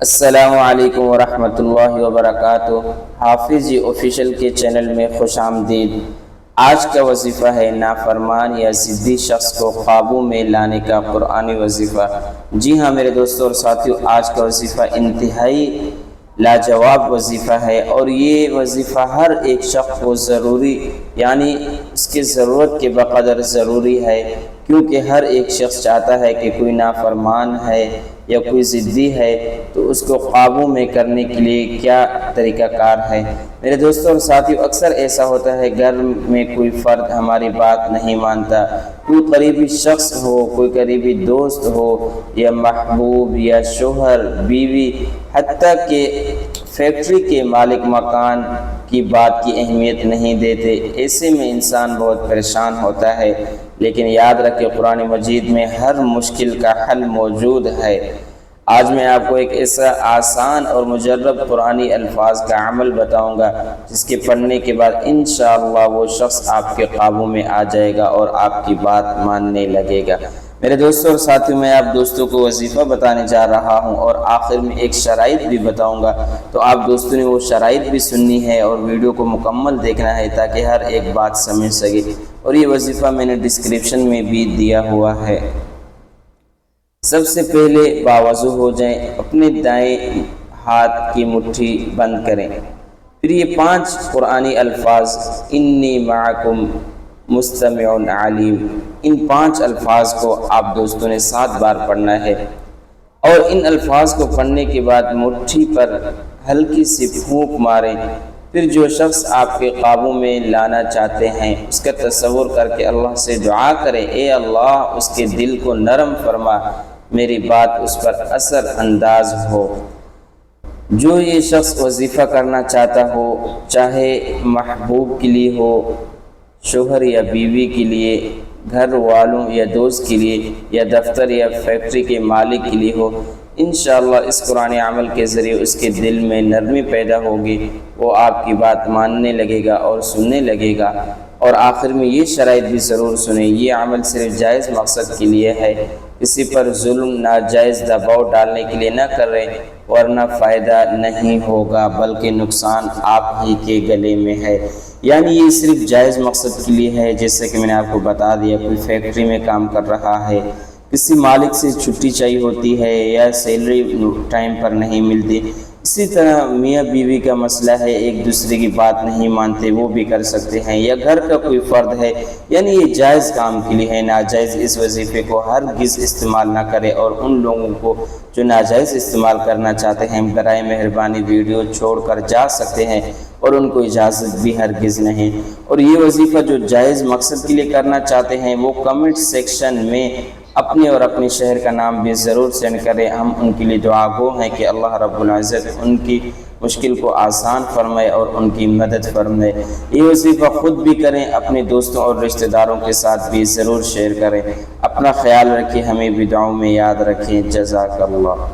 السلام علیکم ورحمۃ اللہ وبرکاتہ۔ حافظ جی آفیشیل کے چینل میں خوش آمدید۔ آج کا وظیفہ ہے نافرمان یا ضدی شخص کو قابو میں لانے کا قرآنی وظیفہ۔ جی ہاں میرے دوستوں اور ساتھیوں، آج کا وظیفہ انتہائی لاجواب وظیفہ ہے اور یہ وظیفہ ہر ایک شخص کو ضروری یعنی اس کی ضرورت کے بقدر ضروری ہے، کیونکہ ہر ایک شخص چاہتا ہے کہ کوئی نافرمان ہے یا کوئی ضدی ہے تو اس کو قابو میں کرنے کے لیے کیا طریقہ کار ہے۔ میرے دوستوں اور ساتھیوں، اکثر ایسا ہوتا ہے گھر میں کوئی فرد ہماری بات نہیں مانتا، کوئی قریبی شخص ہو، کوئی قریبی دوست ہو یا محبوب یا شوہر، بیوی، حتیٰ کہ فیکٹری کے مالک مکان کی بات کی اہمیت نہیں دیتے۔ ایسے میں انسان بہت پریشان ہوتا ہے، لیکن یاد رکھیں قرآن مجید میں ہر مشکل کا حل موجود ہے۔ آج میں آپ کو ایک ایسا آسان اور مجرب قرآنی الفاظ کا عمل بتاؤں گا جس کے پڑھنے کے بعد انشاءاللہ وہ شخص آپ کے قابو میں آ جائے گا اور آپ کی بات ماننے لگے گا۔ میرے دوستوں اور ساتھیوں، میں آپ دوستوں کو وظیفہ بتانے جا رہا ہوں اور آخر میں ایک شرائط بھی بتاؤں گا، تو آپ دوستوں نے وہ شرائط بھی سننی ہے اور ویڈیو کو مکمل دیکھنا ہے تاکہ ہر ایک بات سمجھ سکے، اور یہ وظیفہ میں نے ڈسکرپشن میں بھی دیا ہوا ہے۔ سب سے پہلے باوضو ہو جائیں، اپنے دائیں ہاتھ کی مٹھی بند کریں، پھر یہ 5 قرآنی الفاظ انی معکم مستمع علیم، ان 5 الفاظ کو آپ دوستوں نے 7 بار پڑھنا ہے، اور ان الفاظ کو پڑھنے کے بعد مٹھی پر ہلکی سی پھونک ماریں۔ پھر جو شخص آپ کے قابو میں لانا چاہتے ہیں اس کا تصور کر کے اللہ سے دعا کریں، اے اللہ اس کے دل کو نرم فرما، میری بات اس پر اثر انداز ہو۔ جو یہ شخص وظیفہ کرنا چاہتا ہو، چاہے محبوب کے لیے ہو، شوہر یا بیوی کے لیے، گھر والوں یا دوست کے لیے، یا دفتر یا فیکٹری کے مالک کے لیے ہو، انشاءاللہ اس قرآن عمل کے ذریعے اس کے دل میں نرمی پیدا ہوگی، وہ آپ کی بات ماننے لگے گا اور سننے لگے گا۔ اور آخر میں یہ شرائط بھی ضرور سنیں، یہ عمل صرف جائز مقصد کے لیے ہے، کسی پر ظلم، ناجائز دباؤ ڈالنے کے لیے نہ کریں، ورنہ فائدہ نہیں ہوگا بلکہ نقصان آپ ہی کے گلے میں ہے۔ یعنی یہ صرف جائز مقصد کے لیے ہے، جیسے کہ میں نے آپ کو بتا دیا، کوئی فیکٹری میں کام کر رہا ہے، کسی مالک سے چھٹی چاہیے ہوتی ہے یا سیلری ٹائم پر نہیں ملتی، اسی طرح میاں بیوی کا مسئلہ ہے، ایک دوسرے کی بات نہیں مانتے، وہ بھی کر سکتے ہیں، یا گھر کا کوئی فرد ہے، یعنی یہ جائز کام کے لیے ہے، ناجائز اس وظیفے کو ہرگز استعمال نہ کرے۔ اور ان لوگوں کو جو ناجائز استعمال کرنا چاہتے ہیں برائے مہربانی ویڈیو چھوڑ کر جا سکتے ہیں، اور ان کو اجازت بھی ہرگز نہیں۔ اور یہ وظیفہ جو جائز مقصد کے لیے کرنا چاہتے ہیں وہ کمنٹ سیکشن میں اپنے اور اپنے شہر کا نام بھی ضرور سینڈ کریں، ہم ان کے لیے دعا گو ہیں کہ اللہ رب العزت ان کی مشکل کو آسان فرمائے اور ان کی مدد فرمائے۔ یہ وظیفہ خود بھی کریں، اپنے دوستوں اور رشتہ داروں کے ساتھ بھی ضرور شیئر کریں۔ اپنا خیال رکھیں، ہمیں بھی دعاؤں میں یاد رکھیں۔ جزاک اللہ۔